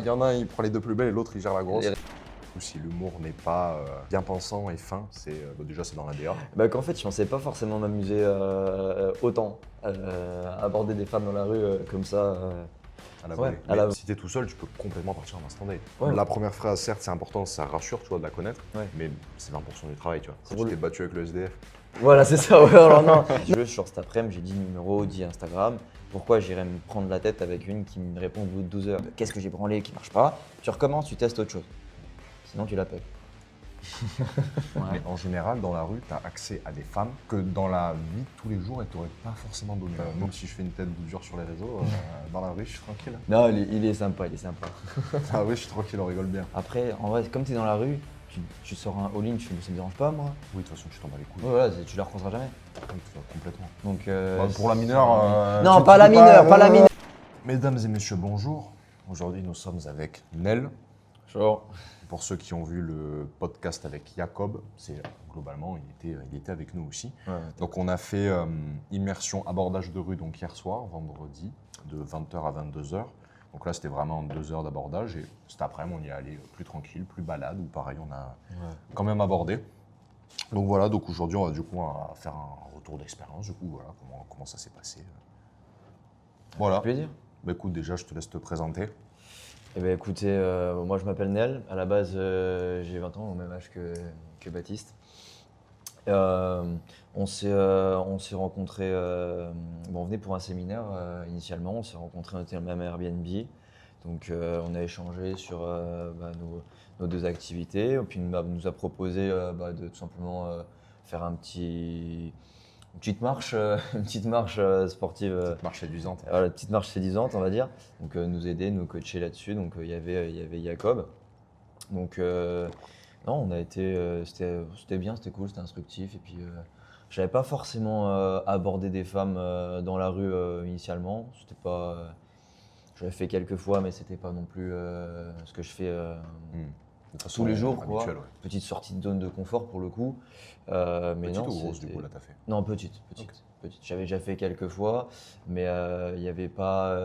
Il y en a un, il prend les deux plus belles et l'autre, il gère la grosse. Ou si l'humour n'est pas bien pensant et fin, déjà c'est dans l'ADA. Bah qu'en fait, je pensais pas forcément m'amuser autant, aborder des femmes dans la rue comme ça. À la Ouais, volée. à la- Si t'es tout seul, tu peux complètement partir en instant date. Ouais. La première phrase, certes, c'est important, ça rassure, tu vois, de la connaître, Ouais. mais c'est 20% du travail, tu vois. Si Pour tu le- t'es battu avec le SDF, Voilà, c'est ça. Ouais, alors non. Je sur cet après-midi, j'ai 10 numéros, 10 Instagram. Pourquoi j'irais me prendre la tête avec une qui me répond au bout de 12 heures? Qu'est-ce que j'ai branlé qui marche pas? Tu recommences, tu testes autre chose. Sinon, tu la payes. mais en général, dans la rue, t'as accès à des femmes que dans la vie de tous les jours, elles t'auraient pas forcément donné. Même si je fais une tête dure sur les réseaux, dans la rue, je suis tranquille. Non, il est sympa, il est sympa. Dans la rue, je suis tranquille, on rigole bien. Après, en vrai, comme tu es dans la rue, tu sors un all-in, tu fais, ça me dérange pas, moi. Oui, de toute façon, tu t'en bats les couilles. Ouais, voilà, tu la recroiseras jamais. Complètement. Donc, Pour la mineure. non, tu pas te la dis mineure, pas la mineure. Mesdames et messieurs, bonjour. Aujourd'hui, nous sommes avec Nel. Genre. Pour ceux qui ont vu le podcast avec Jacob, globalement, il était avec nous aussi. Ouais. Donc, on a fait immersion abordage de rue donc hier soir, vendredi, de 20h à 22h. Donc là, c'était vraiment 2 heures d'abordage et cet après-midi, on y est allé plus tranquille, plus balade, où pareil, on a quand même abordé. Donc voilà, donc aujourd'hui, on va faire un retour d'expérience, du coup, voilà, comment ça s'est passé. Voilà. Avec plaisir. Bah, écoute, déjà, je te laisse te présenter. Eh bien, écoutez, moi je m'appelle Nel. À la base, j'ai 20 ans, au même âge que Baptiste. On s'est rencontrés. Bon, on venait pour un séminaire initialement. On s'est rencontrés, on était dans le même Airbnb. Donc, on a échangé sur nos deux activités. Et puis, nous a proposé de tout simplement faire une petite marche, sportive. Marche séduisante. Voilà, petite marche séduisante, on va dire. Donc, nous aider, nous coacher là-dessus. Donc, il y avait Jacob. Donc, non, on a été, c'était bien, c'était cool, c'était instructif. Et puis, j'avais pas forcément abordé des femmes dans la rue initialement. C'était pas, j'avais fait quelques fois, mais c'était pas non plus ce que je fais De façon tous les jours, quoi. habituelle, ouais. Petite sortie de zone de confort pour le coup. Mais Petite non, ou grosse, du c'était- coup, là, t'as fait? Non, petite. Ok. Petite. J'avais déjà fait quelques fois, mais il n'y avait pas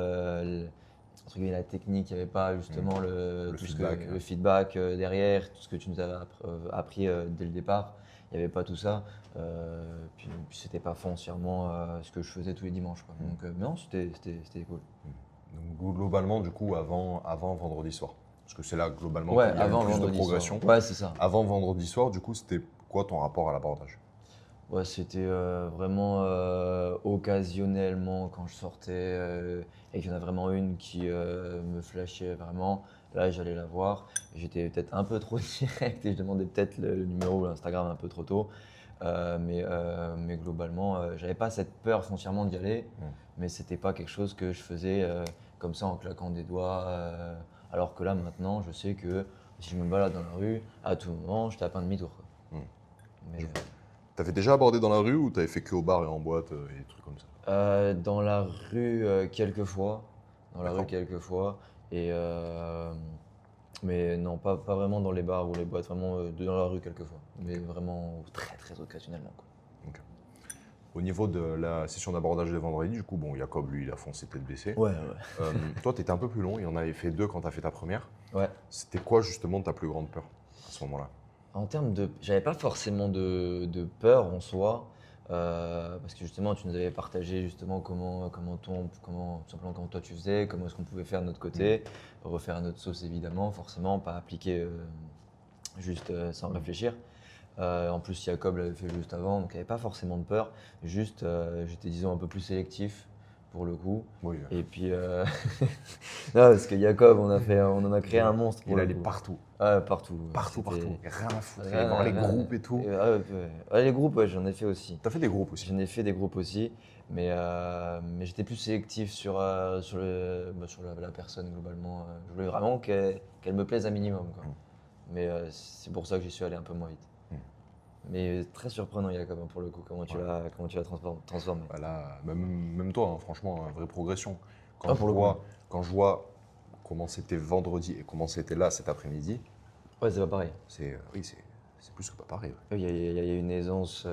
entre guillemets, la technique, il n'y avait pas justement Le tout feedback, le feedback derrière, tout ce que tu nous as appris dès le départ. Il n'y avait pas tout ça. Puis c'était pas foncièrement ce que je faisais tous les dimanches, quoi. Donc non, c'était cool. Donc, globalement, du coup, avant vendredi soir. Parce que c'est là, globalement, Ouais, qu'il y a eu avant plus de vendredi progression. soir. Ouais, c'est ça. Avant vendredi soir, du coup, c'était quoi ton rapport à l'abordage? Ouais, c'était vraiment occasionnellement quand je sortais et qu'il y en a vraiment une qui me flashait vraiment. Là, j'allais la voir. J'étais peut-être un peu trop direct et je demandais peut-être le numéro ou l'Instagram un peu trop tôt. Mais globalement, j'avais pas cette peur foncièrement d'y aller, mais c'était pas quelque chose que je faisais comme ça en claquant des doigts. Alors que là, maintenant, je sais que si je me balade dans la rue, à tout moment, je tape un demi-tour, quoi. Mais, T'avais déjà abordé dans la rue ou t'avais fait que au bar et en boîte et des trucs comme ça? dans la rue, quelques fois. Dans la rue, D'accord. quelques fois. Et, mais non, pas vraiment dans les bars ou les boîtes, vraiment dans la rue, quelques fois. Mais vraiment très, très occasionnellement, quoi. Ok. Au niveau de la session d'abordage de vendredi, du coup, bon, Jacob, lui, il a foncé tête baissée. Ouais, Toi, t'étais un peu plus long, il y en avait fait 2 quand t'as fait ta première. ouais. C'était quoi, justement, ta plus grande peur à ce moment-là? En termes de. J'avais pas forcément de peur en soi, parce que justement, tu nous avais partagé justement tout simplement comment toi tu faisais, comment est-ce qu'on pouvait faire de notre côté, refaire à notre sauce évidemment, forcément, pas appliquer juste sans réfléchir. En plus, Jacob l'avait fait juste avant, donc il n'y avait pas forcément de peur. Juste, j'étais disons un peu plus sélectif pour le coup. Oui, Et puis, non, parce que Jacob, on en a créé un monstre pour il le allait coup. partout. Ouais, partout. Partout, C'était- partout. Rien à foutre. Rien, Aller voir les rien. groupes et tout. Ouais, les groupes, ouais, j'en ai fait aussi. T'as fait des groupes aussi? J'en ai fait des groupes aussi, mais j'étais plus sélectif sur la personne globalement. Je voulais vraiment qu'elle me plaise un minimum, quoi. Mais c'est pour ça que j'y suis allé un peu moins vite. Mais très surprenant, Jacob, hein, pour le coup, comment tu l'as transformé. Voilà, même toi, hein, franchement, vraie progression. Quand, Ah, je pour le coup. vois, quand je vois comment c'était vendredi et comment c'était là cet après-midi, Ouais, c'est pas pareil. oui, c'est plus que pas pareil. Ouais. Il y a une aisance,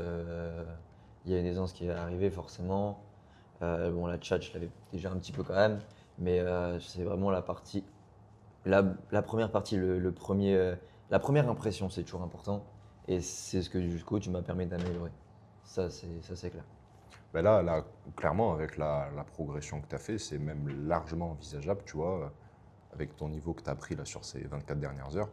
il y a une aisance qui est arrivée forcément. Bon, la chat, je l'avais déjà un petit peu quand même, mais c'est vraiment la partie la première partie, la première impression, c'est toujours important. Et c'est ce que du coup, tu m'as permis d'améliorer. Ça, c'est clair. Ben là, clairement, avec la progression que tu as fait, c'est même largement envisageable, tu vois, avec ton niveau que tu as pris là, sur ces 24 dernières heures,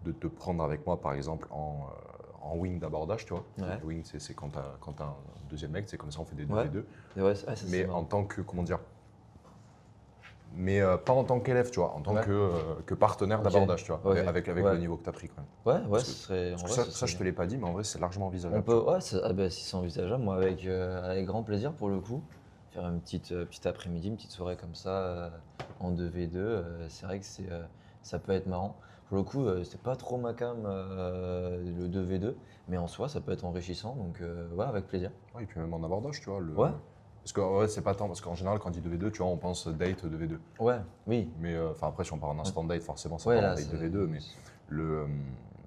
de te prendre avec moi, par exemple, en wing d'abordage, tu vois. Ouais. Le wing, c'est quand tu as un deuxième mec, c'est comme ça, on fait des Ouais. 2v2. Et ouais, ça, Mais c'est marrant. en tant que, comment dire, mais pas en tant qu'élève, tu vois, en tant Ouais. que partenaire Ok. d'abordage, tu vois, Ok. avec Ouais. le niveau que tu as pris quand même. Ouais, Parce ce que, serait. parce En que vrai, ça, ce serait je te bien. l'ai pas dit, mais en vrai, c'est largement On envisageable. peut, ouais, bah, si c'est envisageable, moi avec grand plaisir pour le coup, faire une petite après-midi, une petite soirée comme ça en 2v2, c'est vrai que ça peut être marrant. Pour le coup, c'est pas trop ma cam le 2v2, mais en soi ça peut être enrichissant, donc ouais, avec plaisir. Ouais, et puis même en abordage, tu vois. Ouais, Parce que ouais, c'est pas tant, parce qu'en général, quand on dit 2v2, tu vois, on pense date 2v2. ouais, oui, Mais enfin, après, si on part en instant date, forcément, ça ouais, part en là, date 2v2. Le, euh,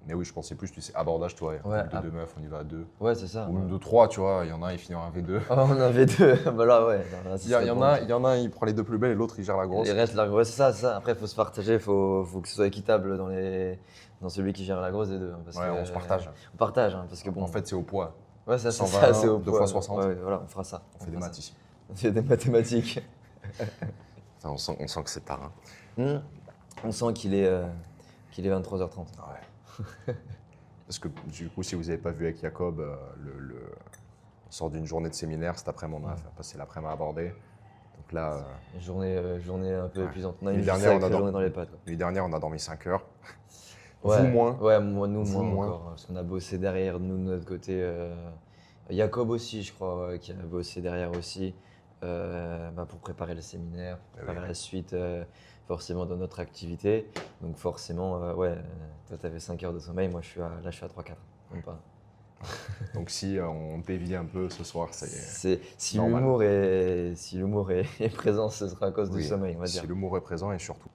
mais oui, je pensais plus, tu sais, abordage, tu vois, un ouais, couple de deux meufs, on y va à deux. ouais, c'est ça. Ou même Ouais. de trois, tu vois, il y en a un, il finit en 1v2. Oh, on avait deux, bah là, ouais, là, ce Il y, serait en bon. a, il y en a un, il prend les deux plus belles et l'autre, il gère la grosse. Les restes, ouais, c'est ça, c'est ça. Après, il faut se partager, faut que ce soit équitable dans celui qui gère la grosse des deux, hein, parce Ouais, que, on se partage. on partage, hein, parce que bon. En fait, c'est au poids. Ouais, ça, c'est 120, ça, c'est au 2 poids. fois 60. Ouais, voilà, on fera ça. On fait des fera maths ça. ici. On fait des mathématiques. Enfin, on sent que c'est tard. Hein. On sent qu'il est 23h30. Ouais. Parce que du coup, si vous n'avez pas vu avec Jacob, on sort d'une journée de séminaire. Cet après-midi, on a passé l'après-midi à aborder. Donc là, Journée un peu ouais. épuisante. On a Nuit une dernière, sacrée journée dans les pattes. nuit dernière, on a dormi 5 heures. Ouais, Vous moins. ouais, nous Vous moins moins. encore, parce qu'on a bossé derrière, nous de notre côté. Jacob aussi, je crois, qui a bossé derrière aussi, bah, pour préparer le séminaire, pour préparer oui. la suite, forcément dans notre activité. Donc forcément, ouais, toi tu avais 5 heures de sommeil, moi là je suis à 3-4, même pas. Donc si on dévie un peu ce soir, c'est Si normal. l'humour est présent, ce sera à cause du oui, sommeil, on va dire. si l'humour est présent et surtout.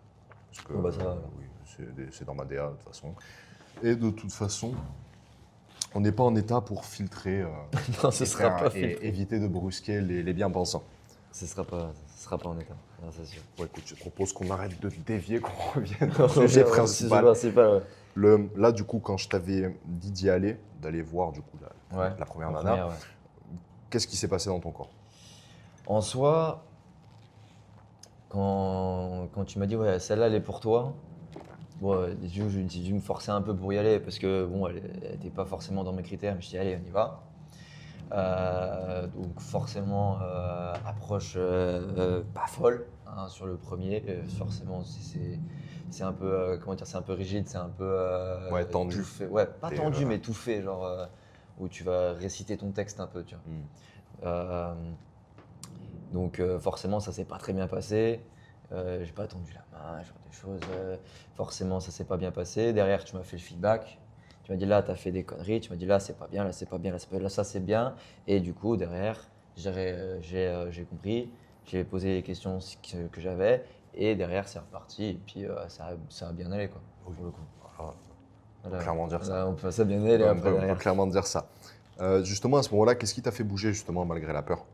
Parce que Bon, bah, ça, oui, c'est dans ma DA de toute façon. Et de toute façon, on n'est pas en état pour filtrer non, ce sera pas et filtré. éviter de brusquer les bien-pensants. Ce sera pas en état, non, c'est sûr. Bon, écoute, je te propose qu'on arrête de dévier, qu'on revienne On au sujet revient au principal. principal, ouais. Là, du coup, quand je t'avais dit d'y aller, d'aller voir du coup Ouais, la première la nana, première, ouais. qu'est-ce qui s'est passé dans ton corps? En soi, quand tu m'as dit, ouais, celle-là, elle est pour toi, bon, j'ai dû me forcer un peu pour y aller parce que, bon, elle n'était pas forcément dans mes critères, mais je dis, allez, on y va. Donc, forcément, approche pas folle hein, sur le premier. Forcément, c'est un peu, comment dire, c'est un peu rigide, c'est un peu. Ouais, tendu. Tout fait. Ouais, pas T'es, tendu, mais tout fait, genre, où tu vas réciter ton texte un peu, tu vois. Donc forcément ça s'est pas très bien passé, j'ai pas tendu la main, genre des choses, forcément ça s'est pas bien passé. Derrière tu m'as fait le feedback, tu m'as dit là t'as fait des conneries, tu m'as dit là c'est pas bien, là c'est pas bien, là, là ça c'est bien. Et du coup derrière j'ai compris, j'ai posé les questions que j'avais et derrière c'est reparti et puis ça a bien allé quoi, Oui. pour le coup. Voilà. Voilà. Clairement dire ça. Là, on peut ça a bien aller On après peut derrière. clairement dire ça. Justement, à ce moment-là, qu'est-ce qui t'a fait bouger justement malgré la peur?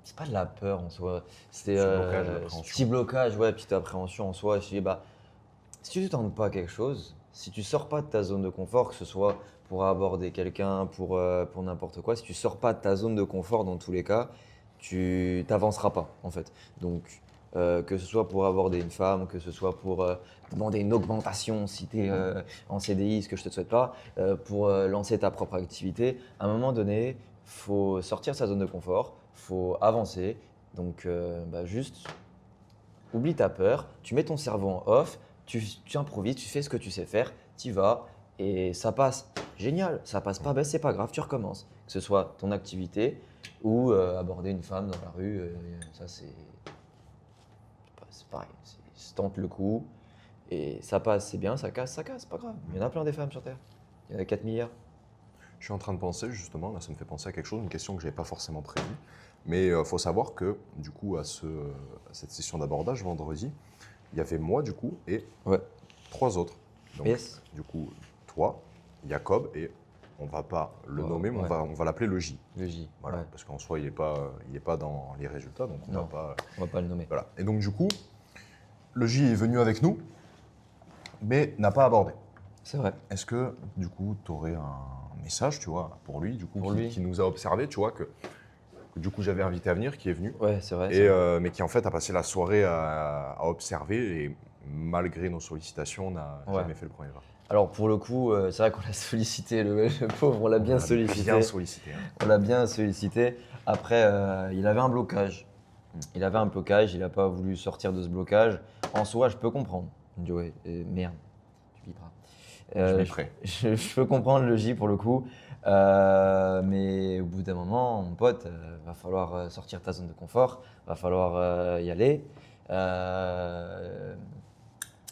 C'est pas de la peur en soi, c'était Petit blocage, ce l'appréhension. petit blocage, ouais, petite appréhension en soi. Je me suis dit, bah, si tu tentes pas quelque chose, si tu sors pas de ta zone de confort, que ce soit pour aborder quelqu'un, pour n'importe quoi, si tu sors pas de ta zone de confort dans tous les cas, tu t'avanceras pas en fait. Donc, que ce soit pour aborder une femme, que ce soit pour demander une augmentation si tu es en CDI, ce que je te souhaite pas, pour lancer ta propre activité, à un moment donné, faut sortir de sa zone de confort, faut avancer. Donc, bah, juste oublie ta peur, tu mets ton cerveau en off, tu improvises, tu fais ce que tu sais faire, tu y vas et ça passe. Génial, ça passe pas, ben c'est pas grave, tu recommences. Que ce soit ton activité ou aborder une femme dans la rue, ça c'est pareil. Se tente le coup et ça passe, c'est bien, ça casse, pas grave. Il y en a plein des femmes sur Terre. Il y en a 4 milliards. Je suis en train de penser justement, là ça me fait penser à quelque chose, une question que je n'avais pas forcément prévue. Mais il faut savoir que du coup à cette session d'abordage vendredi, il y avait moi du coup et Ouais. 3 autres. Donc Yes. du coup toi, Jacob et on va pas le Ouais, nommer, mais ouais. on va l'appeler le J. Le J. Voilà, Ouais. parce qu'en soi il est pas dans les résultats, donc on Non. va pas. On va pas le nommer. Voilà. Et donc du coup, Le J est venu avec nous, mais n'a pas abordé. C'est vrai. Est-ce que, du coup, tu aurais un message, tu vois, pour lui, du coup, Pour qui, lui. qui nous a observé, tu vois, que du coup, j'avais invité à venir, qui est venu, Ouais, c'est vrai. et, mais qui, en fait, a passé la soirée à observer, et malgré nos sollicitations, n'a Ouais. jamais fait le premier pas. Alors pour le coup, c'est vrai qu'on l'a sollicité, le pauvre, on l'a bien sollicité. Bien sollicité. Hein. On l'a bien sollicité. Après, il avait un blocage. Il n'a pas voulu sortir de ce blocage. En soi, je peux comprendre. Il me dit, ouais, merde, tu biperas. Je vais prêt. Je peux comprendre le J pour le coup. Mais au bout d'un moment, mon pote, va falloir sortir de ta zone de confort, va falloir y aller.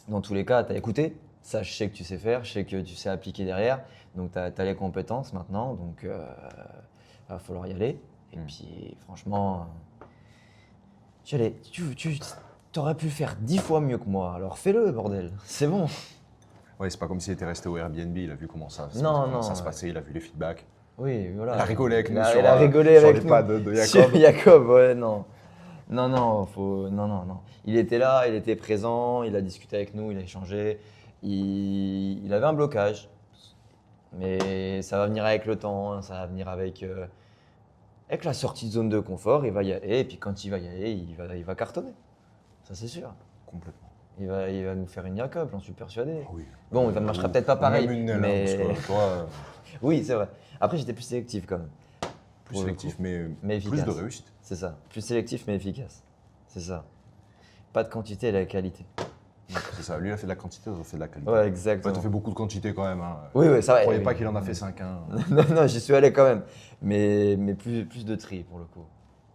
Dans tous les cas, tu as écouté. Ça, je sais que tu sais faire, je sais que tu sais appliquer derrière. Donc, tu as les compétences maintenant. Donc, va falloir y aller. Et puis, franchement, tu aurais pu faire 10 fois mieux que moi. Alors, fais-le, bordel. C'est bon. Ouais, c'est pas comme s'il était resté au Airbnb, il a vu comment ça, se passait, il a vu les feedbacks. Oui, voilà. Il a rigolé avec nous Il a rigolé sur avec les nous. pas de Sur Jacob. Jacob, ouais, non. Non, non, non. Il était là, il était présent, il a discuté avec nous, il a échangé. Il avait un blocage. Mais ça va venir avec le temps, hein, ça va venir avec la sortie de zone de confort. Il va y aller, et puis quand il va y aller, il va cartonner. Ça, c'est sûr. Complètement. Il va nous faire une Jacob, j'en suis persuadé. Ah oui. Bon, il ne marchera peut-être pas pareil. Même une Nel, mais... hein, parce que toi, Oui, c'est vrai. Après, j'étais plus sélectif quand même. plus Pour le sélectif, coup. mais plus efficace. de réussite. C'est ça. Plus sélectif, mais efficace. C'est ça. Pas de quantité, la qualité. C'est ça. Lui, il a fait de la quantité, toi, fait de la qualité. Ouais, Ouais, exactement. tu as fait beaucoup de quantité quand même. Hein. Oui, ça va. Je croyais oui. pas qu'il en a fait 5. Hein. Non, non, j'y suis allé quand même. Mais plus de tri pour le coup.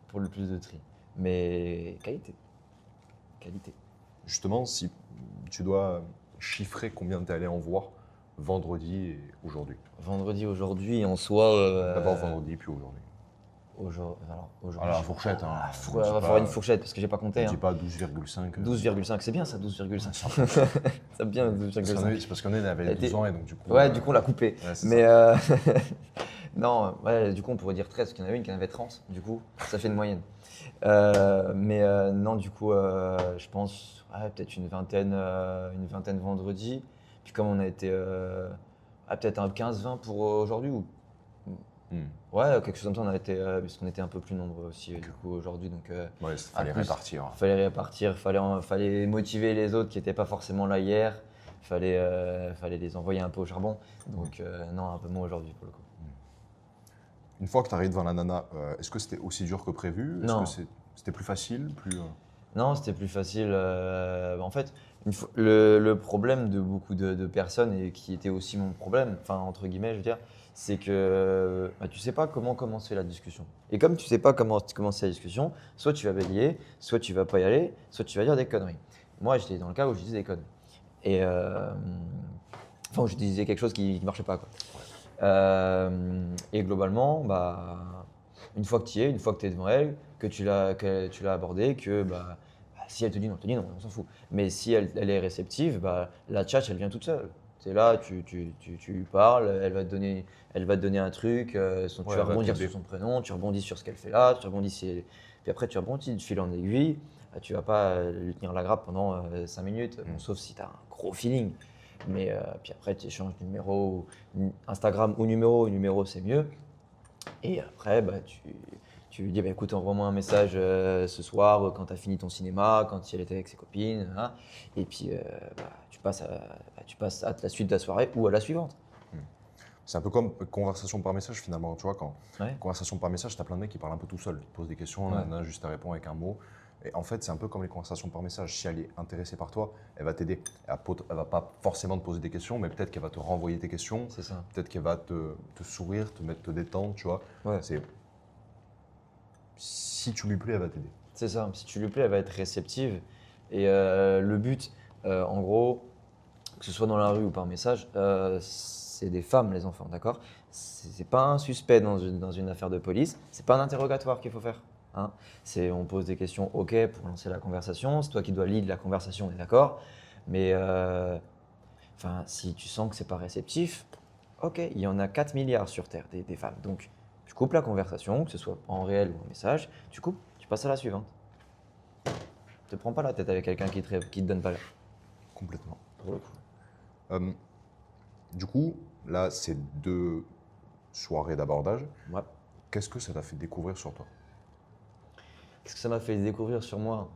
Pour le plus de tri. Mais qualité. Qualité. Justement, si tu dois chiffrer combien tu es allé en voir vendredi et aujourd'hui. Vendredi, aujourd'hui, en soi. D'abord vendredi, puis aujourd'hui. Aujourd'hui. Ah, la fourchette. Hein. Il va falloir une fourchette parce que j'ai pas compté. Je dis Hein. pas 12,5. 12,5, c'est bien ça, 12,5. C'est bien 12,5. C'est parce qu'on avait 12 ans et donc du coup. Ouais, du coup on l'a coupé. Ouais, c'est Mais non, ouais, du coup on pourrait dire 13 parce qu'il y en avait une qui en avait 30, du coup ça fait une moyenne. Non, du coup je pense peut-être une vingtaine vendredi. Puis comme on a été peut-être un 15-20 pour aujourd'hui ou ouais, quelque chose comme ça, on a été, parce qu'on était un peu plus nombreux aussi du coup aujourd'hui. Donc, ouais, il fallait répartir. Fallait motiver les autres qui n'étaient pas forcément là hier. Fallait les envoyer un peu au charbon. Donc non, un peu moins aujourd'hui pour le coup. Une fois que tu arrives devant la nana, est-ce que c'était aussi dur que prévu? Non. Est-ce que c'était plus facile Non, c'était plus facile. En fait, le problème de beaucoup de personnes, et qui était aussi mon problème, enfin entre guillemets, je veux dire, c'est que tu sais pas comment commencer la discussion. Et comme tu sais pas comment commencer la discussion, soit tu vas bégayer, soit tu vas pas y aller, soit tu vas dire des conneries. Moi, j'étais dans le cas où je disais des conneries. Et enfin, je disais quelque chose qui marchait pas, quoi. Et globalement, une fois que tu y es, une fois que tu es devant elle, que tu l'as abordée, que si elle te dit non, on s'en fout. Mais si elle est réceptive, la tchatche, elle vient toute seule. Tu es là, tu lui parles, elle va te donner un truc, tu vas rebondir sur son prénom, tu rebondis sur ce qu'elle fait là, tu rebondis puis après tu rebondis de fil en aiguille. Tu vas pas lui tenir la grappe pendant 5 minutes, bon, sauf si tu as un gros feeling. Mais puis après, tu échanges numéro, Instagram ou numéro c'est mieux. Et après, tu lui dis écoute, envoie-moi un message ce soir quand tu as fini ton cinéma, quand elle était avec ses copines. Hein, et puis tu passes à la suite de la soirée ou à la suivante. C'est un peu comme conversation par message finalement. Tu vois, quand Ouais. conversation par message, tu as plein de mecs qui parlent un peu tout seul. Ils te posent des questions, nana, juste à répondre avec un mot. Et en fait, c'est un peu comme les conversations par message. Si elle est intéressée par toi, elle va t'aider. Elle va pas forcément te poser des questions, mais peut-être qu'elle va te renvoyer tes questions. C'est ça. Peut-être qu'elle va te sourire, te détendre, tu vois. Ouais. Si tu lui plais, elle va t'aider. C'est ça. Si tu lui plais, elle va être réceptive. Et le but, en gros, que ce soit dans la rue ou par message, c'est des femmes, les enfants, d'accord? C'est pas un suspect dans une affaire de police. C'est pas un interrogatoire qu'il faut faire. Hein. On pose des questions, ok, pour lancer la conversation. C'est toi qui dois lead la conversation, on est d'accord. Mais si tu sens que c'est pas réceptif, ok, il y en a 4 milliards sur Terre des femmes. Donc, tu coupes la conversation, que ce soit en réel ou en message, tu coupes, tu passes à la suivante. Te prends pas la tête avec quelqu'un qui te donne pas l'air. Complètement. Pour le coup. Euh, du coup, là, c'est 2 soirées d'abordage. Ouais. Qu'est-ce que ça t'a fait découvrir sur toi? Qu'est-ce que ça m'a fait découvrir sur moi?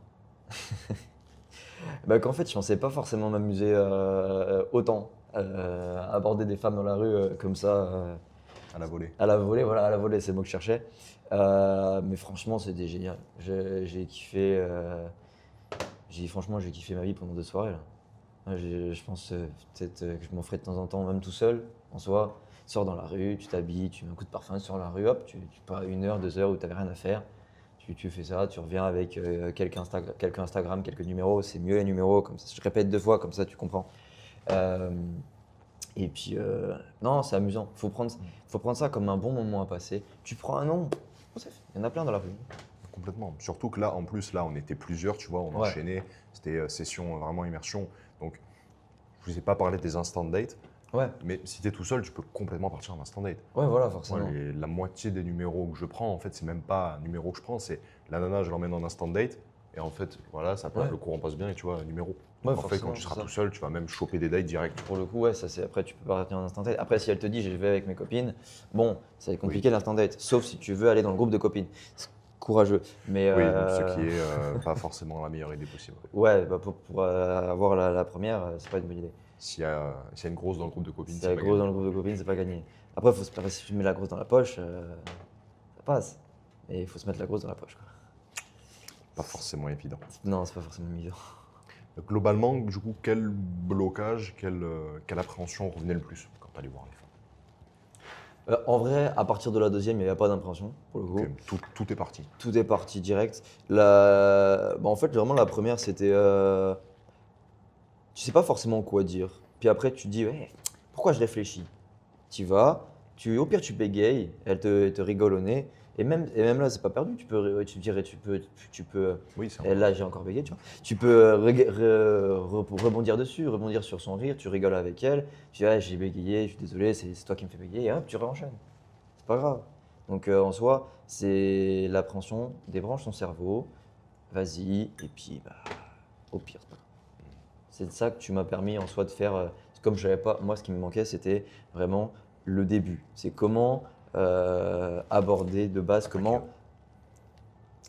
Bah, qu'en fait, je pensais pas forcément m'amuser autant. Aborder des femmes dans la rue comme ça, À la volée. à la volée, voilà, à la volée, c'est le mot que je cherchais. Mais franchement, c'était génial. J'ai kiffé. Franchement, j'ai kiffé ma vie pendant 2 soirées là. Ouais, je pense peut-être que je m'en ferai de temps en temps, même tout seul, en soi. Tu sors dans la rue, tu t'habilles, tu mets un coup de parfum sur la rue, hop, tu pars 1 heure, 2 heures où tu n'avais rien à faire. Tu fais ça, tu reviens avec quelques Instagram, quelques numéros. C'est mieux les numéros, comme ça. Je répète 2 fois, comme ça tu comprends. Euh, et puis, non, c'est amusant. Faut prendre ça comme un bon moment à passer. Tu prends un nom, il y en a plein dans la rue. Complètement. Surtout que là, en plus, là, on était plusieurs, tu vois, on Ouais. enchaînait. C'était session vraiment immersion. Donc, je vous ai pas parlé des instant dates, Ouais, mais si tu es tout seul, tu peux complètement partir en instant date. ouais, voilà, Moi, forcément. la moitié des numéros que je prends, en fait, c'est même pas un numéro que je prends, c'est la nana, je l'emmène en instant date. Et en fait, voilà, Ouais. le courant passe bien et tu vois, un numéro. Ouais, Donc, en fait, forcément, quand tu seras c'est ça. tout seul, tu vas même choper des dates direct. Pour le coup, ouais, ça c'est après tu peux pas retenir un instant date. Après, si elle te dit je vais avec mes copines, bon, ça va être compliqué l'instant date. Sauf si tu veux aller dans le groupe de copines. C'est courageux. Mais Oui, donc ce qui est pas forcément la meilleure idée possible. ouais, bah, pour avoir la première, c'est pas une bonne idée. S'il y a une grosse dans le groupe de copines, Si c'est la pas grosse gagné. dans le groupe de copines, c'est pas gagné. Après, faut se préparer, si tu mets la grosse dans la poche, ça passe. Et il faut se mettre la grosse dans la poche, quoi. Pas forcément évident. Non, c'est pas forcément évident. Globalement, du coup, quel blocage, quelle appréhension revenait le plus quand tu allais voir les femmes? En vrai, à partir de la deuxième, il n'y avait pas d'impréhension, pour le coup. Ok, tout est parti. Tout est parti direct. En fait, vraiment, la première, c'était. Tu sais pas forcément quoi dire. Puis après, tu te dis, ouais, pourquoi je réfléchis? Tu vas, au pire, tu bégayes, elle te rigole au nez. Et même là, c'est pas perdu. Tu dirais, tu peux. Oui, c'est Et vrai. là, j'ai encore bégayé, tu vois. Tu peux rebondir dessus, rebondir sur son rire. Tu rigoles avec elle. Tu dis, ah, j'ai bégayé, je suis désolé, c'est toi qui me fais bégayer. Et hop, tu réenchaînes. C'est pas grave. Donc, en soi, c'est l'appréhension, débranche ton cerveau, vas-y, et puis, bah, au pire, c'est pas grave. C'est ça que tu m'as permis en soi de faire. Comme je savais pas, moi ce qui me manquait c'était vraiment le début. C'est comment aborder de base, comment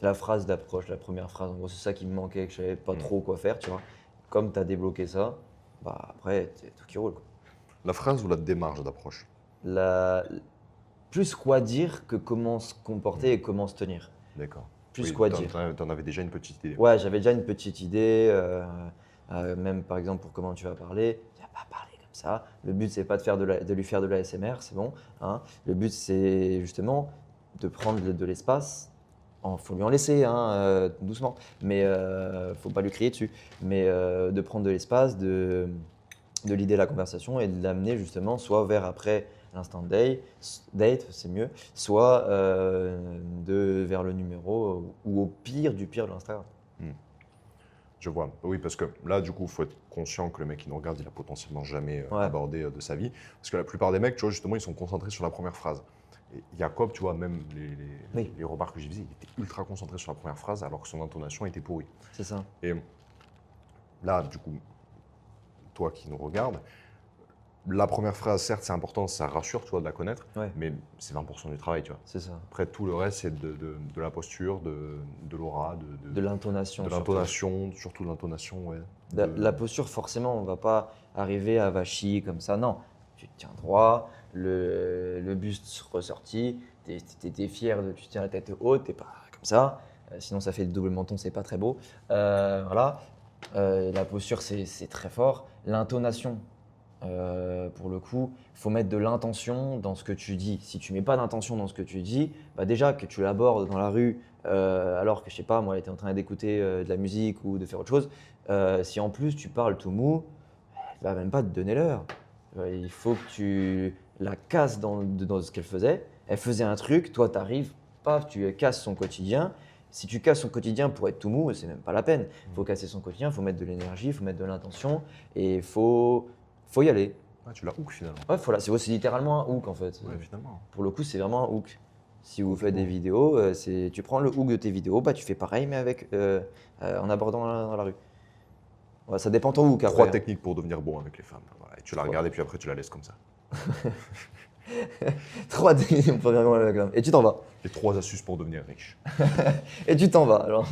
la phrase d'approche, la première phrase. En gros, c'est ça qui me manquait, que je savais pas trop quoi faire, tu vois. Comme tu as débloqué ça, bah après, c'est tout qui roule, quoi. La phrase ou la démarche d'approche? La- Plus quoi dire que comment se comporter et comment se tenir. D'accord. Plus Oui, quoi dire. t'en avais déjà une petite idée. Ouais, j'avais déjà une petite idée, même par exemple pour comment tu vas parler. Tu vas pas parler comme ça. Le but, c'est pas de lui faire de la l'ASMR, c'est bon, hein. Le but, c'est justement de prendre de l'espace. Il faut lui en laisser, hein, doucement, mais faut pas lui crier dessus. Mais de prendre de l'espace, de l'idée la conversation et de l'amener justement soit vers après l'instant date, c'est mieux, soit vers le numéro ou au pire du pire de l'Instagram. Je vois. Oui, parce que là, du coup, il faut être conscient que le mec qui nous regarde, il a potentiellement jamais Ouais. abordé de sa vie. Parce que la plupart des mecs, tu vois, justement, ils sont concentrés sur la première phrase. Et Jacob, tu vois, même Oui. les remarques que j'ai visées, il était ultra concentré sur la première phrase alors que son intonation était pourrie. C'est ça. Et là, du coup, toi qui nous regardes, la première phrase, certes, c'est important, ça rassure, tu vois, de la connaître, Ouais. mais c'est 20% du travail, tu vois. C'est ça. Après, tout le reste, c'est de la posture, de l'aura, De l'intonation. de surtout. l'intonation, surtout l'intonation, ouais. La posture, forcément, on va pas arriver à vachi comme ça. Non, tu te tiens droit, le buste ressorti, tu es fier, tu tiens la tête haute, tu pas comme ça. Sinon, ça fait le double menton, c'est pas très beau. Voilà. La posture, c'est très fort. L'intonation, pour le coup, il faut mettre de l'intention dans ce que tu dis. Si tu mets pas d'intention dans ce que tu dis, bah déjà que tu l'abordes dans la rue, alors que je sais pas, moi, elle était en train d'écouter de la musique ou de faire autre chose. Si en plus tu parles tout mou, elle va même pas te donner l'heure. Il faut que tu la casses dans ce qu'elle faisait. Elle faisait un truc, toi tu arrives, paf, tu casses son quotidien. Si tu casses son quotidien pour être tout mou, c'est même pas la peine. Il faut casser son quotidien, il faut mettre de l'énergie, il faut mettre de l'intention et il faut y aller. Ah, tu l'as hook finalement. Ouais, c'est littéralement un hook en fait. Ouais, finalement. Pour le coup, c'est vraiment un hook. Si vous faites des vidéos, tu prends le hook de tes vidéos, bah, tu fais pareil, mais en abordant dans la rue. Ouais, ça dépend ton hook après. 3 hein. techniques pour devenir bon avec les femmes. Voilà, et tu la regardes et puis après tu la laisses comme ça. 3 on peut vraiment le gramme. Et tu t'en vas. Les 3 astuces pour devenir riche. Et tu t'en vas. Alors,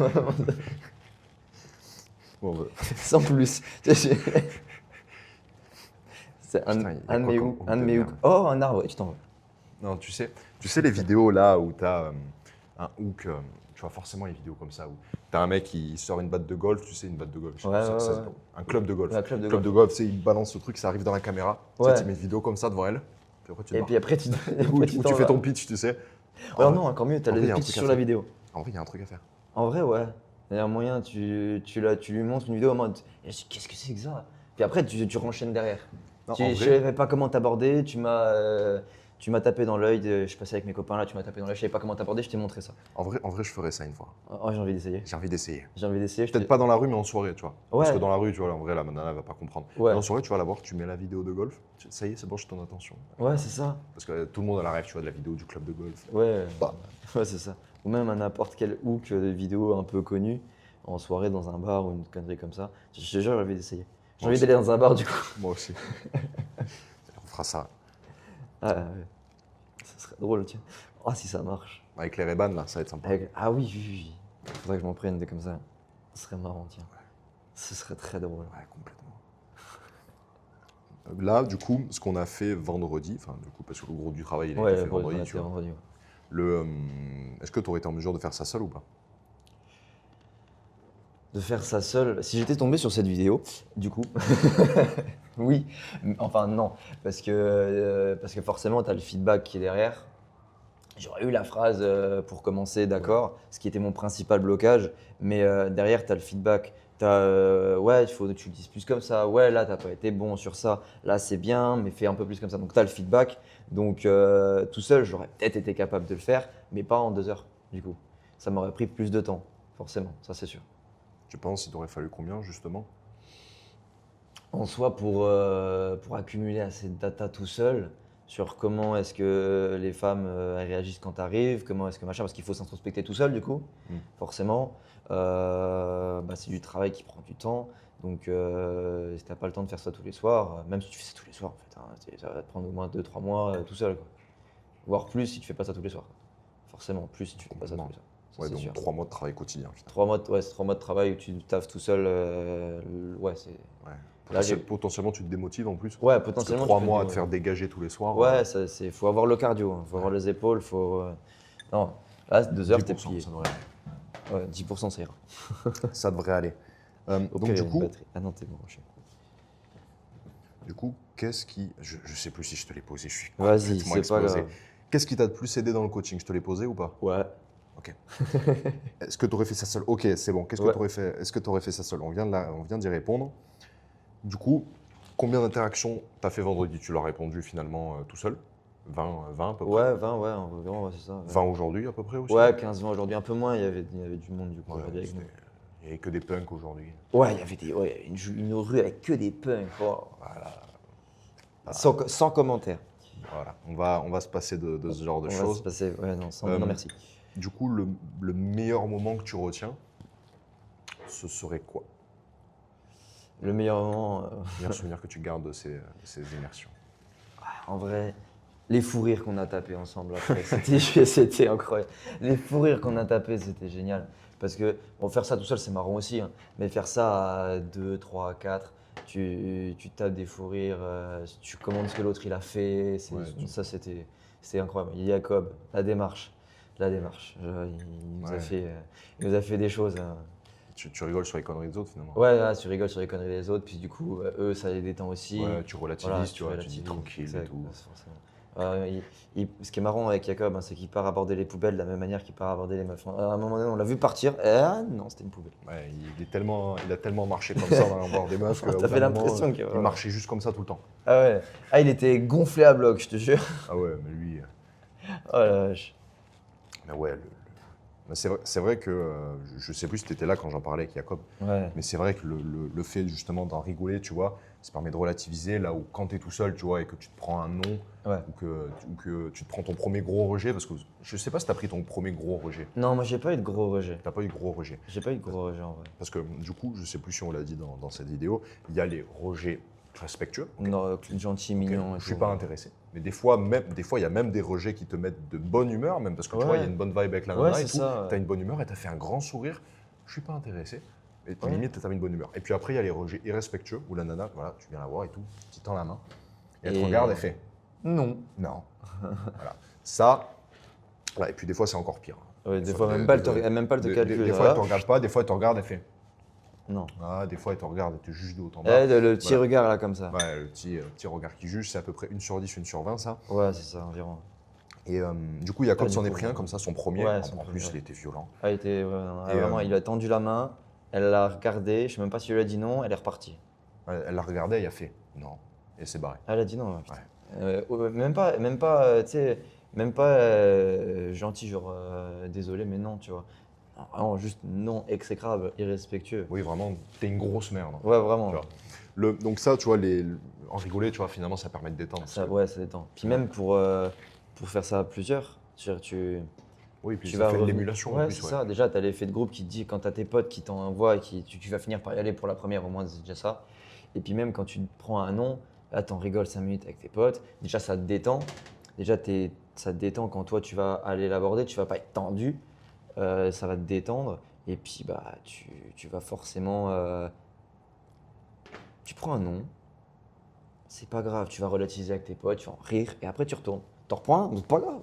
Bon, bah, sans plus. C'est Putain, il y a un de quoi mes comme hooks. hook Un de de mes merde hooks. Oh, un arbre, et tu t'en vas. non, tu sais les vidéos là où tu as un hook, tu vois forcément les vidéos comme ça où tu as un mec qui sort une batte de golf, tu sais, une batte de golf, je sais Ouais, pas, ouais, ça, ouais. un club de golf. Un club de Club golf. de golf, c'est il balance ce truc, ça arrive dans la caméra, Ouais. tu sais, tu mets une vidéo comme ça devant elle, puis après tu te Et barres. puis après, tu Ou après, tu t'en fais vas. ton pitch, tu sais. Ouais, En non, vrai- encore mieux, t'as en vrai, il y le a un pitch truc à sur la faire. vidéo. En vrai, il y a un truc à faire. En vrai, ouais. Il y a un moyen, tu lui montres une vidéo en mode qu'est-ce que c'est que ça? Puis après, tu renchaînes derrière. Non, Je en ne vrai, savais pas comment t'aborder, tu m'as tapé dans l'œil, je passais avec mes copains là, tu m'as tapé dans l'œil, je savais pas comment t'aborder, je t'ai montré ça. en vrai, je ferais ça une fois. Oh, j'ai envie d'essayer. J'ai envie d'essayer. J'ai envie d'essayer. Peut-être pas dans la rue, mais en soirée, tu vois. Ouais. Parce que dans la rue, tu vois, en vrai, la nana, elle va pas comprendre. Ouais. Mais en soirée, tu vas la voir, tu mets la vidéo de golf, ça y est, c'est bon, j'ai ton attention. Ouais, c'est ça. Parce que tout le monde a la rêve, tu vois, de la vidéo du club de golf. Ouais. Bam. Ouais, c'est ça. Ou même à n'importe quel hook de vidéo un peu connu, en soirée dans un bar ou une connerie comme ça. Je te jure, j'ai envie d'essayer. J'ai Moi envie aussi. d'aller dans un bar du coup. Moi aussi. On fera ça. Ah, ouais. Ça serait drôle, tiens. Oh, si ça marche. Avec les Ray-Ban, là, ça va être sympa. Ah oui, oui, oui. Faudrait que je m'en prenne des comme ça. Ce serait marrant, tiens. Ce serait très drôle. Ouais, complètement. Là, du coup, ce qu'on a fait vendredi, enfin, du coup, parce que le gros du travail, il a été fait pour vendredi, être tu vois. vendredi, ouais. Est-ce que tu aurais été en mesure de faire ça seul ou pas? De faire ça seul. Si j'étais tombé sur cette vidéo, du coup, oui. Enfin, non. Parce que forcément, tu as le feedback qui est derrière. J'aurais eu la phrase pour commencer, d'accord, ce qui était mon principal blocage. Mais derrière, tu as le feedback. Ouais, il faut que tu le dises plus comme ça. Ouais, là, tu n'as pas été bon sur ça. Là, c'est bien, mais fais un peu plus comme ça. Donc, tu as le feedback. Donc, tout seul, j'aurais peut-être été capable de le faire, mais pas en 2 heures, du coup. Ça m'aurait pris plus de temps, forcément, ça c'est sûr. Tu penses qu'il t'aurait fallu combien, justement? En soi, pour accumuler assez de data tout seul, sur comment est-ce que les femmes elles réagissent quand tu arrives, comment est-ce que machin, parce qu'il faut s'introspecter tout seul du coup, forcément. C'est du travail qui prend du temps. Donc si tu n'as pas le temps de faire ça tous les soirs, même si tu fais ça tous les soirs, en fait, hein, ça va te prendre au moins 2-3 mois tout seul. Quoi. Voire plus si tu fais pas ça tous les soirs. Forcément, plus si tu fais pas ça tous les soirs. Ça, Ouais, c'est donc sûr. 3 mois de travail quotidien, finalement. 3 mois, c'est 3 mois de travail où tu taffes tout seul. Ouais, c'est. Ouais. Là, j'ai- Potentiellement, tu te démotives en plus. Ouais, Parce que potentiellement. 3 tu mois à peux te faire dégager tous les soirs. Ouais, faut avoir le cardio, faut avoir les épaules, Non, là, 2 heures, t'es 10%, plié. ça devrait aller. Ouais, 10%, ça ira. Ça devrait aller. Au Donc, pire, il y du a une coup, batterie. Ah non, t'es branché. qu'est-ce qui. Je sais plus si je te l'ai posé, je suis Vas-y, complètement c'est pas explosé. grave. Qu'est-ce qui t'a le plus aidé dans le coaching? Je te l'ai posé ou pas? Ouais. Ok. Est-ce que tu aurais fait ça seul? Ok, c'est bon. Qu'est-ce que Ouais. tu aurais fait? Est-ce que tu aurais fait ça seul? On vient d'y répondre. Du coup, combien d'interactions tu as fait vendredi? Tu l'as répondu finalement tout seul? 20 à peu près? Ouais, 20, ouais, environ, ouais, c'est ça. Ouais, 20 aujourd'hui à peu près aussi? Ouais, 15, 20 aujourd'hui, un peu moins, il y avait du monde du coup. Ouais, aujourd'hui, avec nous. il n'y avait que des punks aujourd'hui. Ouais, il y avait une rue avec que des punks. Oh. Sans commentaire. Voilà, on va se passer de ce genre de On va choses. se passer. Ouais, non, non, merci. Du coup, le meilleur moment que tu retiens, ce serait quoi? Le meilleur moment. Le meilleur souvenir que tu gardes de ces immersions? En vrai, les fous rires qu'on a tapés ensemble après, c'était incroyable. Les fous rires qu'on a tapés, c'était génial. Parce que bon, faire ça tout seul, c'est marrant aussi. Hein. Mais faire ça à 2, 3, 4, tu tapes des fous rires, tu commandes ce que l'autre il a fait. Ouais, ça, c'était incroyable. Jacob, la démarche. Il nous a fait des choses. Hein. Tu rigoles sur les conneries des autres finalement. Ouais, là, tu rigoles sur les conneries des autres, puis du coup, eux, ça les détend aussi. Ouais, tu relativises, Voilà, tu vois, tu dis relativises, tranquille et exact, tout. c'est forcément. Ce qui est marrant avec Jacob, hein, c'est qu'il part aborder les poubelles de la même manière qu'il part aborder les meufs. À un moment donné, on l'a vu partir, et non, c'était une poubelle. Ouais, il a tellement marché comme ça dans bord des meufs que T'as fait l'impression qu'il il marchait juste comme ça tout le temps. Ah ouais, il était gonflé à bloc, je te jure. Ah ouais, mais lui. Oh la vache. Mais ouais, mais c'est vrai que je sais plus si tu étais là quand j'en parlais avec Jacob, Ouais. mais c'est vrai que le fait justement d'en rigoler, tu vois, Ça permet de relativiser là où quand tu es tout seul, tu vois, et que tu te prends un non Ouais. ou que tu te prends ton premier gros rejet, parce que je sais pas si tu as pris ton premier gros rejet. Non, moi j'ai pas eu de gros rejet. Tu n'as pas eu de gros rejet. J'ai pas eu de gros rejet en vrai. Parce que du coup, je sais plus si on l'a dit dans cette vidéo, il y a les rejets respectueux. Non, gentil, mignon. Je suis pas intéressé. Mais des fois, il y a même des rejets qui te mettent de bonne humeur, même parce que tu vois, il y a une bonne vibe avec la nana et tout. Tu as une bonne humeur et tu as fait un grand sourire. Je suis pas intéressé. Et limite, tu as une bonne humeur. Et puis après, il y a les rejets irrespectueux où la nana, voilà, tu viens la voir et tout, tu tends la main. Et elle te regarde et fait non. Non. Voilà. Ça, voilà. Et puis des fois, c'est encore pire. Ouais, des fois, même pas le te calcule. Des fois, elle te regarde pas, des fois, elle te regarde et fait non. Ah, des fois, elle te regarde et te juge de haut en bas. Le petit regard là, comme ça. Ouais, le petit regard qui juge, c'est à peu près 1 sur 10, 1 sur 20, ça. Ouais, c'est ça, environ. Et du coup, Jacob s'en est pris un comme ça, son premier. Ouais, en plus, il était violent. Ah, vraiment, il a tendu la main, elle l'a regardé, je sais même pas si elle a dit non, elle est repartie. Elle l'a regardé, elle a fait non. Et elle s'est barrée. Elle a dit non, putain. Ouais. Même pas gentil, genre désolé, mais non, tu vois. Vraiment, juste non, exécrable, irrespectueux. Oui, vraiment, t'es une grosse merde. Ouais, vraiment. Donc ça, tu vois, en rigoler, tu vois, finalement, ça permet de détendre. Ouais, ça détend. Puis même pour faire ça à plusieurs, oui, puis ça fait de l'émulation. Ouais, c'est ça. Déjà, tu as l'effet de groupe qui te dit, quand tu as tes potes qui t'envoient et tu vas finir par y aller pour la première, au moins, c'est déjà ça. Et puis même quand tu te prends un nom, là, t'en rigoles 5 minutes avec tes potes. Déjà, ça te détend. Déjà, ça te détend quand toi, tu vas aller l'aborder. Tu vas pas être tendu. Ça va te détendre. Et puis, bah, tu vas forcément… tu prends un nom. C'est pas grave. Tu vas relativiser avec tes potes. Tu vas en rire. Et après, tu retournes. T'en reprends un, c'est pas grave.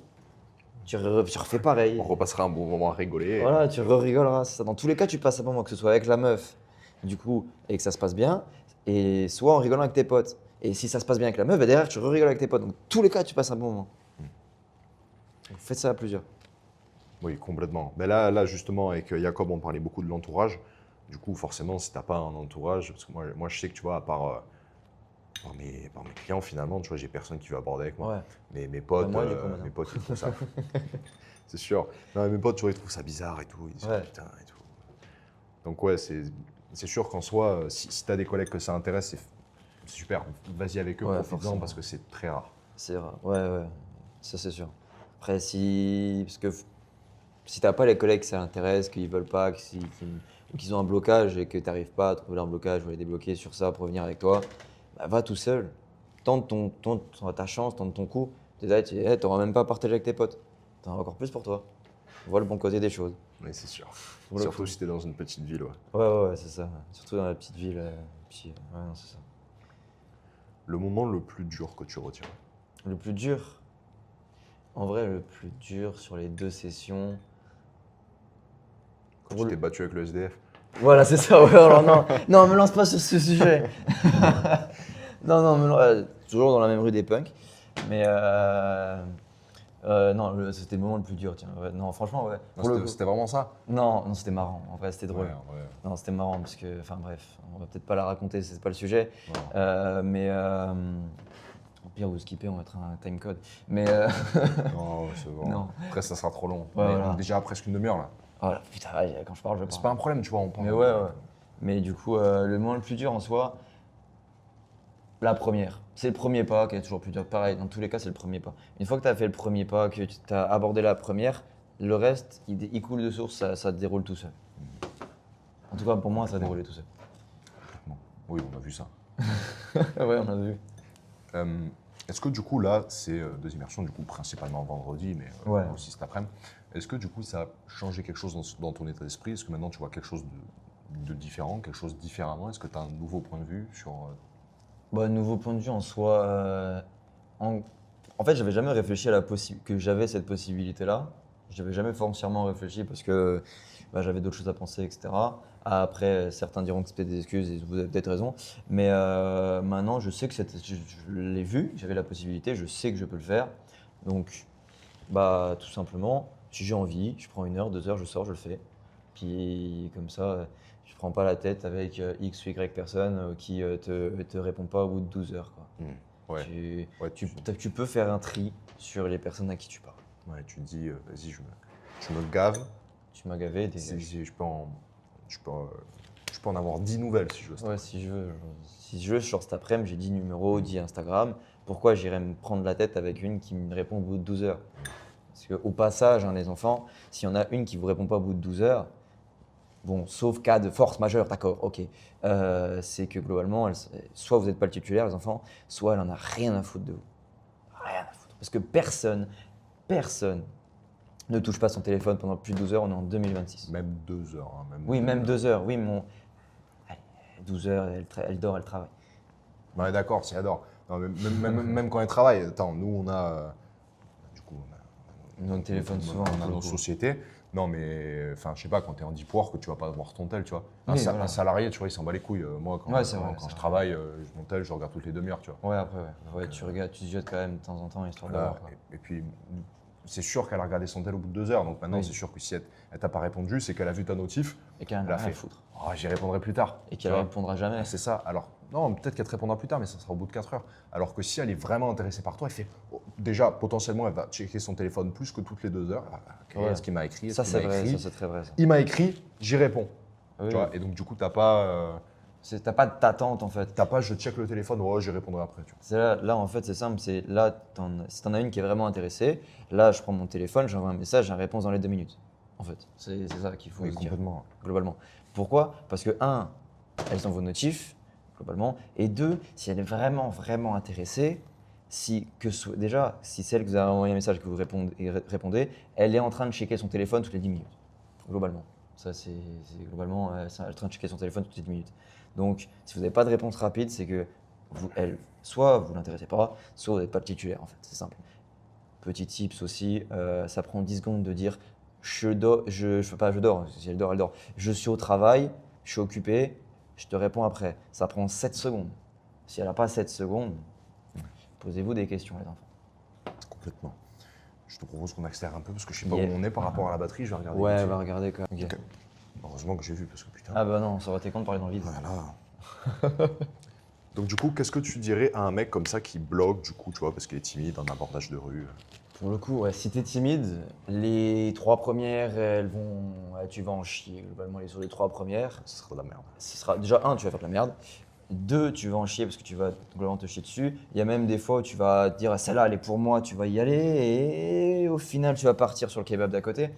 Tu refais pareil. On repassera un bon moment à rigoler. Voilà, tu rigoleras. Ça. Dans tous les cas, tu passes un bon moment, que ce soit avec la meuf, du coup, et que ça se passe bien, et soit en rigolant avec tes potes. Et si ça se passe bien avec la meuf, bah derrière, tu rigoles avec tes potes. Donc, tous les cas, tu passes un bon moment. Donc, faites ça à plusieurs. Oui, complètement. Mais là, justement, avec Jacob, on parlait beaucoup de l'entourage. Du coup, forcément, si tu n'as pas un entourage, parce que moi, je sais que, tu vois, à part mes clients, finalement, tu vois, j'ai personne qui veut aborder avec moi. Ouais. Mes potes, moi, du coup, mes potes, ils trouvent ça. C'est sûr. Non, mais mes potes, tu vois, ils trouvent ça bizarre et tout. Ils disent, putain, et tout. Donc, ouais, c'est sûr qu'en soi, si tu as des collègues que ça intéresse, c'est super. Vas-y avec eux, profite-en parce que c'est très rare. C'est rare. Ouais. Ça, c'est sûr. Après, parce que si t'as pas les collègues que ça intéresse, qu'ils veulent pas, qu'ils ont un blocage et que tu n'arrives pas à trouver leur blocage ou à les débloquer sur ça pour venir avec toi, bah, va tout seul. Tente ta chance, tente ton coup. Tu n'auras même pas partagé avec tes potes. Tu en as encore plus pour toi. Vois le bon côté des choses. Oui, c'est sûr. Surtout si tu es dans une petite ville. Ouais, c'est ça. Surtout dans la petite ville. Ouais, non, c'est ça. Le moment le plus dur que tu retiens? Le plus dur? En vrai, le plus dur sur les 2 sessions. Quand tu t'es battu avec le SDF? Voilà, c'est ça. Ouais, alors non, me lance pas sur ce sujet. Non, toujours dans la même rue des punks. Mais non, c'était le moment le plus dur. Tiens. Ouais, non, franchement, ouais. C'était vraiment ça? Non, c'était marrant. En vrai, c'était drôle. Ouais. Non, c'était marrant parce que, enfin bref, on va peut-être pas la raconter, c'est pas le sujet. Mais au pire, vous skippez, on mettra un timecode. Mais non, c'est bon. Non. Après, ça sera trop long. Ouais, on est voilà. déjà à presque une demi-heure là. Voilà, putain, quand je parle, je parle. C'est pas un problème, tu vois, on parle. Mais ouais. Mais du coup, le moment le plus dur en soi, la première. C'est le premier pas qui est toujours plus dur. Pareil, dans tous les cas, c'est le premier pas. Une fois que tu as fait le premier pas, que tu as abordé la première, le reste, il coule de source, ça se déroule tout seul. En tout cas, pour moi, ça a déroulé tout seul. Oui, on a vu ça. Ouais, on a vu. Est-ce que du coup, là, c'est 2 immersions, du coup, principalement vendredi, mais aussi cet après-midi. Est-ce que du coup, ça a changé quelque chose dans ton état d'esprit? Est-ce que maintenant, tu vois quelque chose de différent, quelque chose différemment? Est-ce que tu as un nouveau point de vue sur… Nouveau point de vue en soi. En fait, j'avais jamais réfléchi à que j'avais cette possibilité-là. J'avais jamais foncièrement réfléchi parce que j'avais d'autres choses à penser, etc. Après, certains diront que c'était des excuses et vous avez peut-être raison. Mais maintenant, je sais que je l'ai vu, j'avais la possibilité, je sais que je peux le faire. Donc, tout simplement, si j'ai envie, je prends 1 heure, 2 heures, je sors, je le fais. Puis comme ça, je prends pas la tête avec X ou Y personne qui te répond pas au bout de 12 heures. Quoi. Tu peux faire un tri sur les personnes à qui tu parles. Ouais, tu te dis, vas-y, je me gave. Tu m'as gavé. Je peux peux en avoir 10 nouvelles si je veux. Ouais, si je veux. Si je veux, genre cet après-midi, j'ai 10 numéros, 10 Instagram. Pourquoi j'irais me prendre la tête avec une qui me répond au bout de 12 heures? Parce qu'au passage, hein, les enfants, s'il y en a une qui ne vous répond pas au bout de 12 heures, bon, sauf cas de force majeure, d'accord, ok. C'est que globalement, soit vous n'êtes pas le titulaire, les enfants, soit elle en a rien à foutre de vous. Rien à foutre. Parce que personne ne touche pas son téléphone pendant plus de 12 heures, on est en 2026. Même 2 heures. Hein, Oui, même 2 heures. 2 heures, oui, allez, 12 heures, elle dort, elle travaille. Ouais, d'accord, si elle dort. Non, même quand elle travaille, attends, nous on a. Du coup, Notre téléphone souvent. on a pour le nos coup. sociétés. Non, mais enfin, je sais pas, quand tu es en deep work, que tu vas pas voir ton tel, tu vois. Oui, voilà. Un salarié, tu vois, il s'en bat les couilles. Moi, Ouais, c'est vrai, quand c'est je vrai. travaille, mon tel, je regarde toutes les demi-heures, tu vois. Ouais, après, ouais, tu regardes, tu te jettes quand même de temps en temps, histoire Voilà. d'avoir. Et puis, c'est sûr qu'elle a regardé son tel au bout de 2 heures. Donc maintenant, Oui. c'est sûr que si elle t'a pas répondu, c'est qu'elle a vu ta notif. Et qu'elle en Elle a a rien à fait. foutre. Oh, j'y répondrai plus tard. Et tu qu'elle vois. répondra jamais. C'est ça. Alors, non, peut-être qu'elle te répondra plus tard, mais ça sera au bout de 4 heures. Alors que si elle est vraiment intéressée par toi, elle fait. Déjà, potentiellement, elle va checker son téléphone plus que toutes les 2 heures. Elle va Ouais. Est-ce qu'il m'a écrit? Ça, Est-ce c'est qu'il m'a vrai, écrit ça, c'est très vrai. Ça. Il m'a écrit, j'y réponds. Oui, Tu vois. Et donc, du coup, t'as pas, t'as pas d'attente en fait. je check le téléphone, ouais, j'y répondrai après. Tu vois. C'est là, en fait, c'est simple. C'est là, si t'en as une qui est vraiment intéressée, là, je prends mon téléphone, j'envoie un message, j'ai une réponse dans les 2 minutes. En fait, c'est ça qu'il faut Oui, se dire, complètement. globalement. Pourquoi? Parce que, un, elles ont vos notifs, globalement. Et deux, si elle est vraiment, vraiment intéressée, déjà, si celle que vous avez envoyé un message que vous répondez, elle est en train de checker son téléphone toutes les 10 minutes, globalement. Ça, globalement, elle est en train de checker son téléphone toutes les 10 minutes. Donc, si vous n'avez pas de réponse rapide, c'est que soit vous ne l'intéressez pas, soit vous n'êtes pas le titulaire, en fait. C'est simple. Petit tips aussi, ça prend 10 secondes de dire je dors, je dors, si elle dort, elle dort. Je suis au travail, je suis occupé, je te réponds après. Ça prend 7 secondes. Si elle n'a pas 7 secondes, posez-vous des questions, les enfants. Complètement. Je te propose qu'on accélère un peu parce que je sais pas Yeah. où on est par rapport à la batterie. Je vais regarder. Ouais, vite on fait. va regarder quand même. Ok. Ok. Heureusement que j'ai vu parce que putain. Ah bah non, ça aurait été con de parler dans le vide. Voilà. Donc du coup, qu'est-ce que tu dirais à un mec comme ça qui bloque du coup, tu vois, parce qu'il est timide, en abordage de rue? Pour le coup, ouais, si t'es timide, les 3 premières, tu vas en chier. Globalement, sur les 3 premières, Ce serait de la merde. ce sera déjà un, tu vas faire de la merde. Deux, tu vas en chier parce que tu vas globalement te chier dessus. Il y a même des fois où tu vas te dire ah, celle-là, elle est pour moi, tu vas y aller et au final, tu vas partir sur le kebab d'à côté.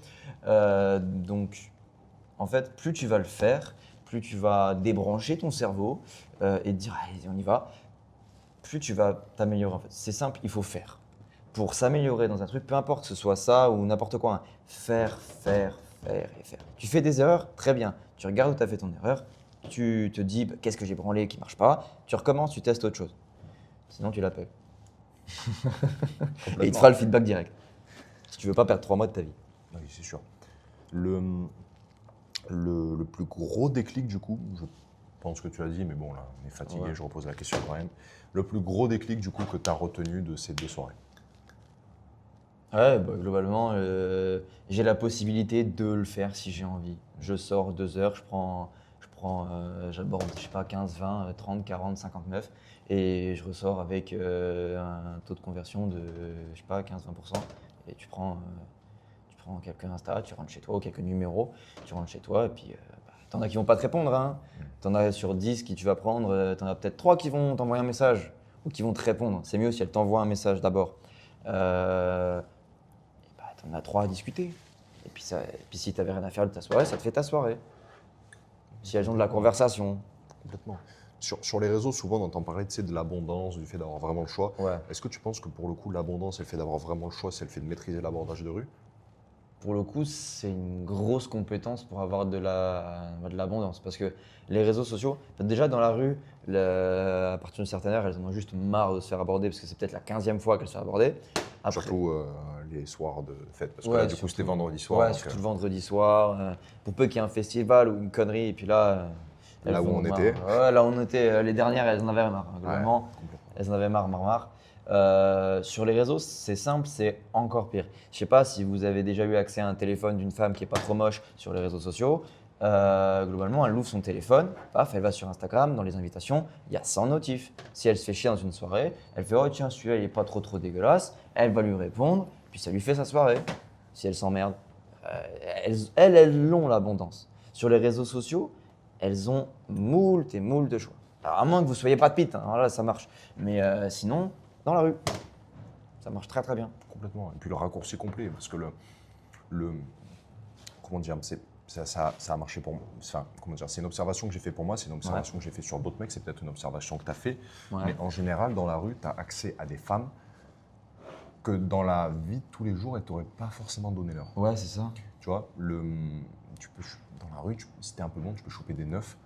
Donc, en fait, plus tu vas le faire, plus tu vas débrancher ton cerveau et te dire allez, on y va, plus tu vas t'améliorer. En fait, c'est simple, il faut faire. Pour s'améliorer dans un truc, peu importe que ce soit ça ou n'importe quoi, hein, faire et faire. Tu fais des erreurs, très bien. Tu regardes où tu as fait ton erreur, tu te dis bah, qu'est-ce que j'ai branlé qui marche pas, tu recommences, tu testes autre chose. Sinon, tu l'appelles. Et il te fera le feedback direct. Si tu veux pas perdre 3 mois de ta vie. Oui, c'est sûr. Le plus gros déclic du coup, je pense que tu as dit, mais bon là, on est fatigué, Ouais. je repose la question quand même. Le plus gros déclic du coup que tu as retenu de ces 2 soirées? Ouais, bah, globalement, j'ai la possibilité de le faire si j'ai envie. Je sors 2 heures, j'aborde, je sais pas, 15, 20, 30, 40, 59 et je ressors avec un taux de conversion de, je sais pas, 15-20%. Et tu prends quelques Insta, tu rentres chez toi, ou quelques numéros, tu rentres chez toi et puis t'en as qui vont pas te répondre. Hein. T'en as sur 10 qui tu vas prendre, t'en as peut-être 3 qui vont t'envoyer un message ou qui vont te répondre. C'est mieux si elles t'envoient un message d'abord. T'en as 3 à discuter. Et puis si tu n'avais rien à faire de ta soirée, ça te fait ta soirée. Si elles ont de la conversation. Complètement. Sur les réseaux, souvent on entend parler de l'abondance, du fait d'avoir vraiment le choix. Ouais. Est-ce que tu penses que pour le coup, l'abondance et le fait d'avoir vraiment le choix, c'est le fait de maîtriser l'abordage de rue? Pour le coup, c'est une grosse compétence pour avoir de l'abondance. Parce que les réseaux sociaux, déjà dans la rue, à partir d'une certaine heure, elles en ont juste marre de se faire aborder parce que c'est peut-être la 15e fois qu'elles se font aborder. Après, Surtout les soirs de fête, parce que Ouais, là, du coup, surtout. c'était vendredi soir. Ouais, donc, surtout le vendredi soir. Pour peu qu'il y ait un festival ou une connerie, et puis là. elles Là où vont on marre. était. Ouais, là où on était. Les dernières, elles en avaient marre. Hein, globalement, complètement. elles en avaient marre. Sur les réseaux, c'est simple, c'est encore pire. Je sais pas si vous avez déjà eu accès à un téléphone d'une femme qui est pas trop moche sur les réseaux sociaux. Globalement, elle ouvre son téléphone, paf, elle va sur Instagram, dans les invitations, il y a 100 notifs. Si elle se fait chier dans une soirée, elle fait oh tiens celui-là il est pas trop dégueulasse, elle va lui répondre, puis ça lui fait sa soirée. Si elle s'emmerde, elles l'ont l'abondance. Sur les réseaux sociaux, elles ont moult et moult de choix. Alors, à moins que vous ne soyez pas de Pitt, hein, là ça marche. Mais sinon, dans la rue, ça marche très très bien. Complètement. Et puis le raccourci complet, parce que comment dire, ça a marché pour moi. Enfin, comment dire, c'est une observation que j'ai fait pour moi, c'est une observation que j'ai fait sur d'autres mecs, c'est peut-être une observation que tu as fait. Ouais. Mais en général, dans la rue, tu as accès à des femmes que dans la vie de tous les jours, elles t'auraient pas forcément donné l'heure. Ouais, c'est ça. Tu vois, dans la rue, si t'es un peu bon, tu peux choper des 9.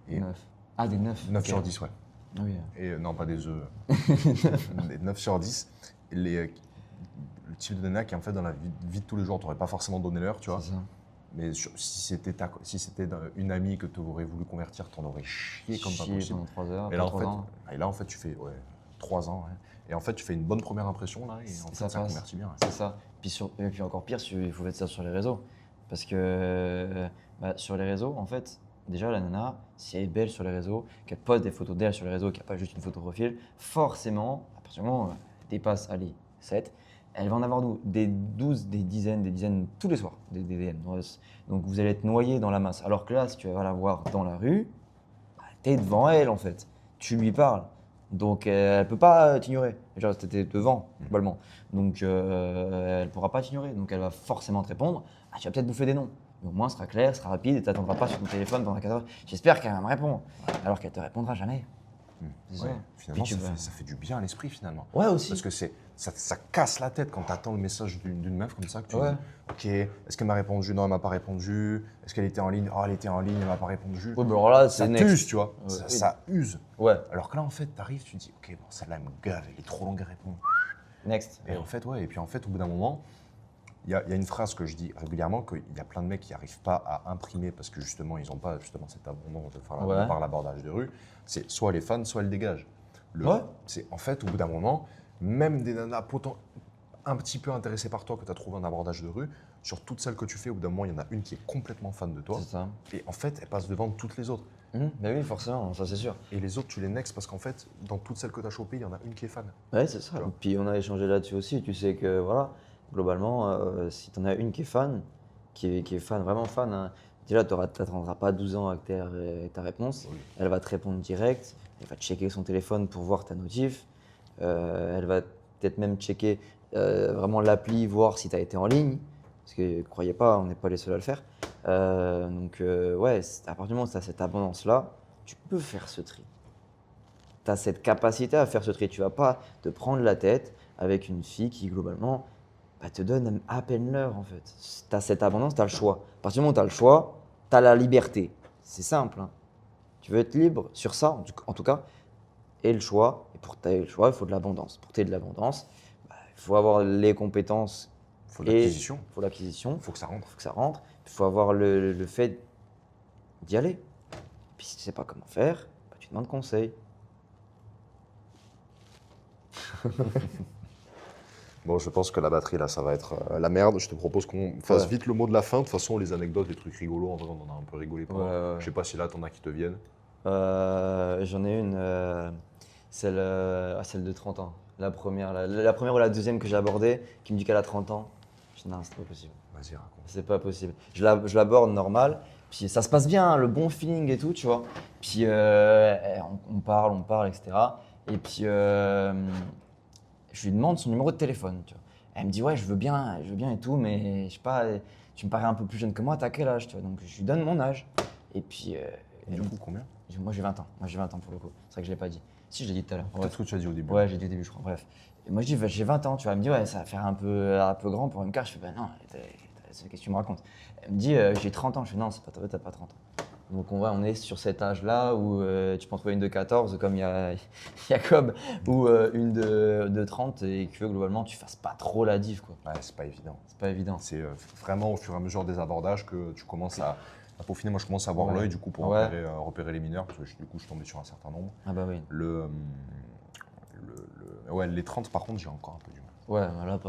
Et 9. Ah, des 9. 9 sur 10, ouais. Oui. Et non, pas des œufs. Des 9 sur 10. Le type de nana qui, en fait, dans la vie de tous les jours, t'aurais pas forcément donné l'heure, tu vois. C'est ça. Mais si c'était une amie que tu aurais voulu convertir, t'en aurais chié comme pas Chier possible. pendant 3 heures, Et là, 3 ans. en fait, tu fais 3 ans. Ouais. Et en fait, tu fais une bonne première impression là, et en fait, ça passe. convertit bien. Ouais. C'est ça. Et puis encore pire, il faut mettre ça sur les réseaux. Parce que sur les réseaux, en fait, déjà la nana, si elle est belle sur les réseaux, qu'elle poste des photos d'elle sur les réseaux, qu'il n'y a pas juste une photo profil, forcément, à partir du moment où elle dépasse, allez, 7, elle va en avoir des 12, des dizaines tous les soirs, des DM. Donc vous allez être noyé dans la masse. Alors que là, si tu vas la voir dans la rue, tu es devant elle en fait. Tu lui parles. Donc elle ne peut pas t'ignorer. Genre, t'es devant, globalement. Donc elle ne pourra pas t'ignorer. Donc elle va forcément te répondre. Ah, tu vas peut-être bouffer des noms. Mais au moins, ce sera clair, ce sera rapide et tu n'attendras pas sur ton téléphone pendant 4 heures. J'espère qu'elle va me répondre. Alors qu'elle ne te répondra jamais. C'est Ouais. ça. Finalement, Puis ça fait du bien à l'esprit finalement. Ouais, aussi. Parce que ça casse la tête quand tu attends le message d'une meuf comme ça, que tu Ouais. dis ok, est-ce qu'elle m'a répondu? Non, elle m'a pas répondu. Est-ce qu'elle était en ligne? Oh, elle était en ligne, elle m'a pas répondu. Oui, bah alors là, Ça c'est next. t'use, tu vois. Ouais. Ça use. Ouais, Alors que là, en fait, tu arrives, tu te dis ok, bon, celle-là, elle me gave, elle est trop longue à répondre. next. Et en fait, ouais, et puis en fait, au bout d'un moment, il y a une phrase que je dis régulièrement, qu'il y a plein de mecs qui n'arrivent pas à imprimer parce que justement, ils n'ont pas justement cet abondance de par l'abordage de rue. C'est soit elle est fan, soit elle dégage. Ouais. C'est en fait, au bout d'un moment, même des nanas un petit peu intéressées par toi, que tu as trouvé un abordage de rue, sur toutes celles que tu fais, au bout d'un moment, il y en a une qui est complètement fan de toi. C'est ça. Et en fait, elle passe devant toutes les autres. Bah oui, forcément, ça c'est sûr. Et les autres, tu les nexes parce qu'en fait, dans toutes celles que tu as chopées, il y en a une qui est fan. Ouais, c'est ça. Tu vois. Puis on a échangé là-dessus aussi. Tu sais que voilà, globalement, si tu en as une qui est fan, qui est fan, vraiment fan, hein, déjà tu n'attendras pas 12 ans avec ta réponse. Oui. Elle va te répondre direct. Elle va checker son téléphone pour voir ta notif. Elle va peut-être même checker vraiment l'appli, voir si tu as été en ligne. Parce que croyez pas, on n'est pas les seuls à le faire. Donc ouais, à partir du moment où tu as cette abondance-là, tu peux faire ce tri. Tu as cette capacité à faire ce tri. Tu vas pas te prendre la tête avec une fille qui, globalement, te donne à peine l'heure, en fait. Tu as cette abondance, tu as le choix. À partir du moment où tu as le choix, tu as la liberté. C'est simple. Hein. Tu veux être libre sur ça, en tout cas, et le choix. Et pour que tu aies le choix, il faut de l'abondance. Pour que tu aies de l'abondance, il faut avoir les compétences. Il faut l'acquisition. Il faut l'acquisition. Il faut que ça rentre. Il faut que ça rentre. Il faut avoir le fait d'y aller. Puis si tu ne sais pas comment faire, tu demandes conseil. Bon, je pense que la batterie, là, ça va être la merde. Je te propose qu'on fasse Ouais. vite le mot de la fin. De toute façon, les anecdotes, les trucs rigolos, en vrai, on en a un peu rigolé. Ouais. Je sais pas si là, t'en as qui te viennent. J'en ai une, celle de 30 ans. La première ou la deuxième que j'ai abordée, qui me dit qu'elle a 30 ans. Je dis non, c'est pas possible. Vas-y, raconte. C'est pas possible. Je l'aborde normal, puis ça se passe bien, hein, le bon feeling et tout, tu vois. Puis on parle, etc. Et puis je lui demande son numéro de téléphone, tu vois. Elle me dit ouais, je veux bien et tout, mais je sais pas, tu me parais un peu plus jeune que moi, t'as quel âge, tu vois. Donc je lui donne mon âge. Et puis Du coup, combien? moi j'ai 20 ans. Moi j'ai 20 ans pour le coup. C'est vrai que je l'ai pas dit. Si, je l'ai dit tout à l'heure. Peut-être ce que tu as dit au début. Ouais, j'ai dit au début, je crois. Bref. Et moi, je dis, j'ai 20 ans, tu vois. Elle me dit, ouais, ça va faire un peu grand pour une carte. Je fais, bah non, qu'est-ce que tu me racontes? Elle me dit, j'ai 30 ans. Je fais, non, c'est pas vrai, t'as pas 30 ans. Donc, on est sur cet âge-là où tu peux en trouver une de 14, comme il y a Jacob, ou une de 30, et que globalement, tu fasses pas trop la diff, quoi. Ouais, c'est pas évident. C'est pas évident. C'est vraiment au fur et à mesure des abordages que tu commences à peaufiner. Moi, je commence à avoir Ouais. l'œil du coup pour Ouais. repérer les mineurs, parce que du coup, je suis tombé sur un certain nombre. Ah bah oui. Ouais, les 30, par contre, j'ai encore un peu du mal. Ouais, voilà,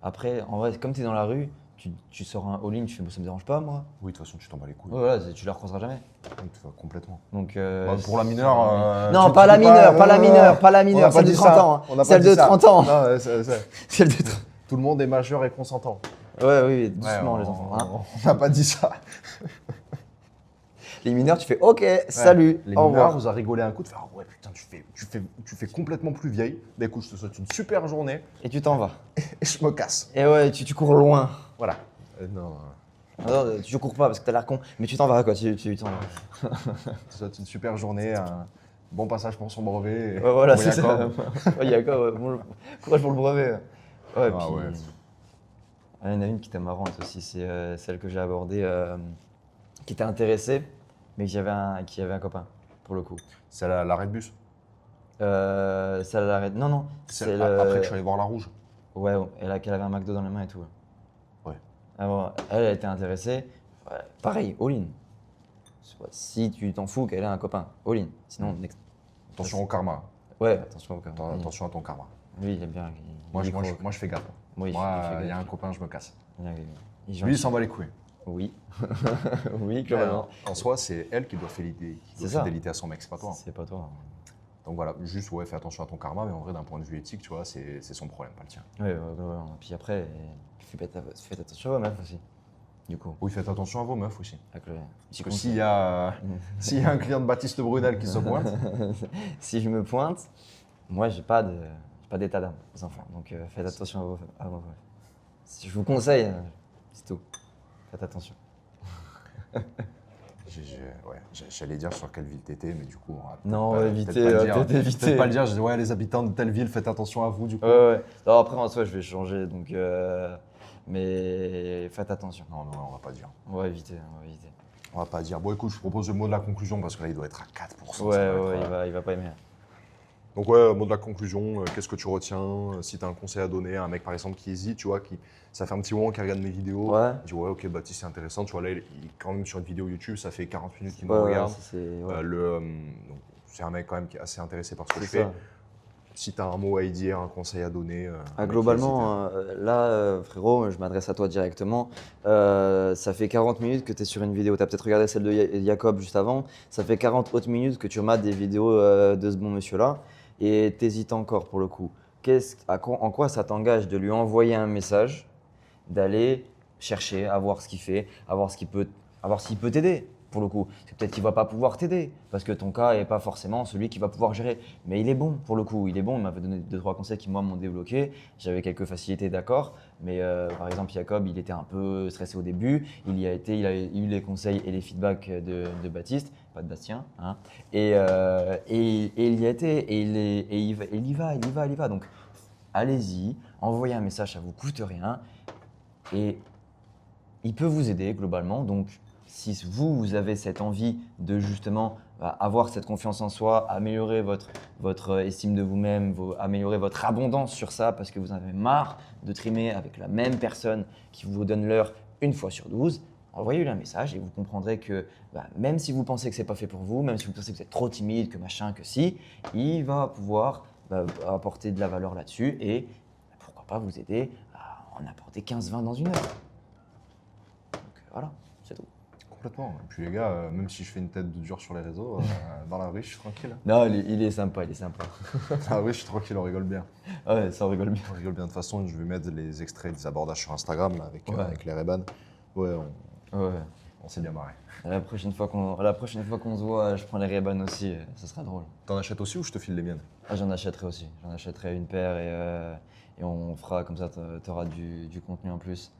après, en vrai, comme tu es dans la rue, tu sors un all-in, tu fais, ça me dérange pas, moi. Oui, de toute façon, tu t'en bats les couilles. Ouais, voilà, tu la recroiseras jamais. Oui, complètement. Donc, Bah, pour la mineure. non, tu pas peux la mineure, pas la mineure, pas la on mineure, n'a pas celle de dit 30 ça. ans. hein. On n'a pas Celle dit de ça. 30 ans. Non, Celle de 30 tout le monde est majeur et consentant. Ouais, oui, doucement Ouais, les enfants. hein. On n'a pas dit ça. Les mineurs, tu fais OK, salut, Les au mineurs, revoir. vous a rigolé un coup, de faire ah ouais, putain, tu fais complètement plus vieille. Bah écoute, je te souhaite une super journée Et tu t'en vas. et je me casse. Et ouais, tu cours loin. Voilà. Non, Non, tu cours pas parce que t'as l'air con, mais tu t'en vas quoi, tu t'en vas. je te souhaite une super journée, un bon passage pour son brevet. Ouais, voilà, Bon c'est ça. Jacob. Ouais, Jacob, courage pour le brevet. Ouais, Ah puis. ouais. Il y en a une qui était marrante aussi, c'est celle que j'ai abordée, qui était intéressée, mais qui avait un copain, pour le coup. C'est l'arrêt de bus. Ça l'arrête. Non, non, c'est Après que je suis allé voir la rouge. Ouais, qu'elle avait un McDo dans les mains et tout. Ouais. Alors, elle était intéressée. Ouais, pareil, all-in. Si tu t'en fous qu'elle ait un copain, all-in. Sinon, next. Attention au karma. Ouais, attention au cas. Attention à ton karma. Lui, il aime bien. Moi, je fais gaffe. Moi, il Moi, fait il y a gaffe. un copain, je me casse. Il est Lui, gentil. il s'en bat les couilles. Oui. Oui, globalement. En soi, c'est elle qui doit C'est ça. fidélité à son mec, c'est pas toi. C'est pas toi. Donc voilà, juste ouais, fais attention à ton karma, mais en vrai, d'un point de vue éthique, tu vois, c'est son problème, pas le tien. Ouais, ouais. Puis après, faites attention à vos meufs aussi. Du coup. Oui, faites attention à vos meufs aussi. Avec le petit Parce que conseil. s'il y a un client de Baptiste Brunel qui se pointe, Si je me pointe, moi, j'ai pas d'état d'âme, les enfants. Donc, faites attention à vos meufs. Si je vous conseille, c'est tout. Faites attention. j'allais dire sur quelle ville t'étais, mais du coup, on va Non, peut-être évitez, pas le dire. peut-être éviter. Peut-être pas le dire, je dis ouais, les habitants de telle ville, faites attention à vous, du coup. Ouais. Alors après, en soi, je vais changer, donc. Mais faites attention. Non, on va pas dire. On va éviter. On va pas dire. Bon, écoute, je propose le mot de la conclusion parce que là, il doit être à 4%. ça Ouais, doit être, il va pas aimer. Donc ouais, mot de la conclusion, qu'est-ce que tu retiens? Si tu as un conseil à donner à un mec par exemple qui hésite, tu vois, ça fait un petit moment qu'il regarde mes vidéos, Ouais. il dit ouais ok Baptiste c'est intéressant, tu vois là il est quand même sur une vidéo YouTube, ça fait 40 minutes qu'il me Ouais, regarde. ça, c'est. Ouais. Donc, c'est un mec quand même qui est assez intéressé par ce que je C'est fais. ça. Si tu as un mot à y dire, un conseil à donner. un mec qui Globalement, hésite, là, frérot, je m'adresse à toi directement. Ça fait 40 minutes que tu es sur une vidéo. Tu as peut-être regardé celle de Jacob juste avant. Ça fait 40 autres minutes que tu mates des vidéos de ce bon monsieur-là. Et tu hésites encore pour le coup. En quoi ça t'engage de lui envoyer un message, d'aller chercher, à voir ce qu'il fait, à voir s'il peut t'aider pour le coup. C'est peut-être qu'il va pas pouvoir t'aider parce que ton cas n'est pas forcément celui qui va pouvoir gérer. Mais il est bon pour le coup, il est bon. Il m'avait donné 2-3 conseils qui moi m'ont débloqué. J'avais quelques facilités, d'accord. Mais par exemple, Jacob, il était un peu stressé au début. Il a eu les conseils et les feedbacks de Baptiste, pas de Bastien. Hein. Et il y a été et il y va. Donc allez-y, envoyez un message, ça vous coûte rien. Et il peut vous aider globalement. Donc, si vous avez cette envie de justement avoir cette confiance en soi, améliorer votre estime de vous-même, améliorer votre abondance sur ça parce que vous en avez marre de trimer avec la même personne qui vous donne l'heure une fois sur 12, envoyez-lui un message et vous comprendrez que même si vous pensez que c'est pas fait pour vous, même si vous pensez que vous êtes trop timide, que machin, que si, il va pouvoir apporter de la valeur là-dessus et pourquoi pas vous aider à en apporter 15-20 dans une heure. Donc voilà, c'est tout. Complètement. Et puis les gars, même si je fais une tête de dur sur les réseaux, dans la rue je suis tranquille. Non, il est sympa, Dans la rue je suis tranquille, on rigole bien. Ah ouais, ça rigole bien. On rigole bien. De toute façon, je vais mettre les extraits des abordages sur Instagram là, Ouais. avec les Reban. Ouais, Ouais. on s'est bien marré. La prochaine fois qu'on se voit, je prends les Ray-Ban aussi, ça sera drôle. T'en achètes aussi ou je te file les miennes? Ah, j'en achèterai aussi. J'en achèterai une paire et on fera comme ça, t'auras du contenu en plus.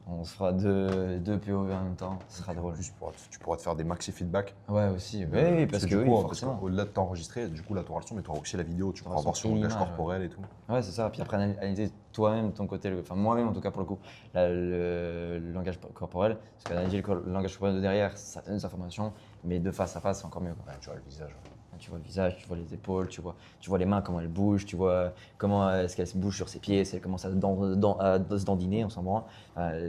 On se fera deux POV en même temps, ce sera drôle. En plus, tu pourras te faire des maxi feedback. Ouais, aussi. Oui, parce que du oui, coup, forcément. au-delà de t'enregistrer, du coup, là, tu auras le son, mais tu auras aussi la vidéo. Tu pourras T'auras voir son sur le langage image, corporel et tout. Ouais, c'est ça. Puis après, analyser toi-même de ton côté, enfin moi-même en tout cas pour le coup, le langage corporel. Parce qu'analyser le langage corporel de derrière, ça donne des informations, mais de face à face, c'est encore mieux. Quoi. Ouais, tu vois le visage. Tu vois le visage, tu vois les épaules, tu vois les mains, comment elles bougent, tu vois comment est-ce qu'elles se bougent sur ses pieds, si elles commencent à se dandiner, on s'en branle.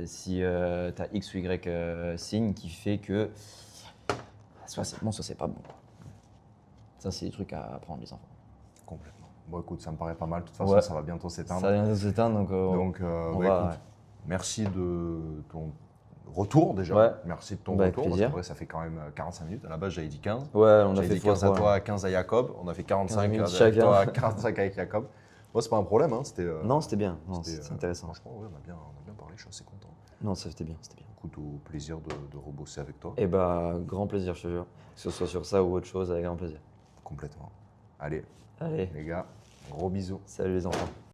Si tu as X ou Y signe qui fait que soit c'est bon, soit c'est pas bon. Quoi. Ça, c'est des trucs à apprendre, les enfants. Complètement. Bon, écoute, ça me paraît pas mal. De toute façon, Ouais. ça va bientôt s'éteindre. Ça vient de s'éteindre, donc, Donc, on ouais, va. écoute, Ouais. merci de ton retour déjà. Ouais. Merci de ton Bah, avec retour. Parce plaisir. qu'après, ça fait quand même 45 minutes. À la base, j'avais dit 15. Ouais, on a J'avais fait dit 15 à fois toi, 15 à Jacob. On a fait 45 minutes avec chacun. toi, 45 avec Jacob. Moi, c'est pas un problème. Hein. C'était, Non, c'était bien. Non, c'était, c'était intéressant. Franchement, ouais, on a bien parlé. Je suis assez content. Non, c'était bien. écoute, au plaisir de rebosser avec toi. Et bah, grand plaisir, je te jure. Que ce soit sur ça ou autre chose, avec grand plaisir. Complètement. Allez, Allez, les gars, gros bisous. salut les enfants.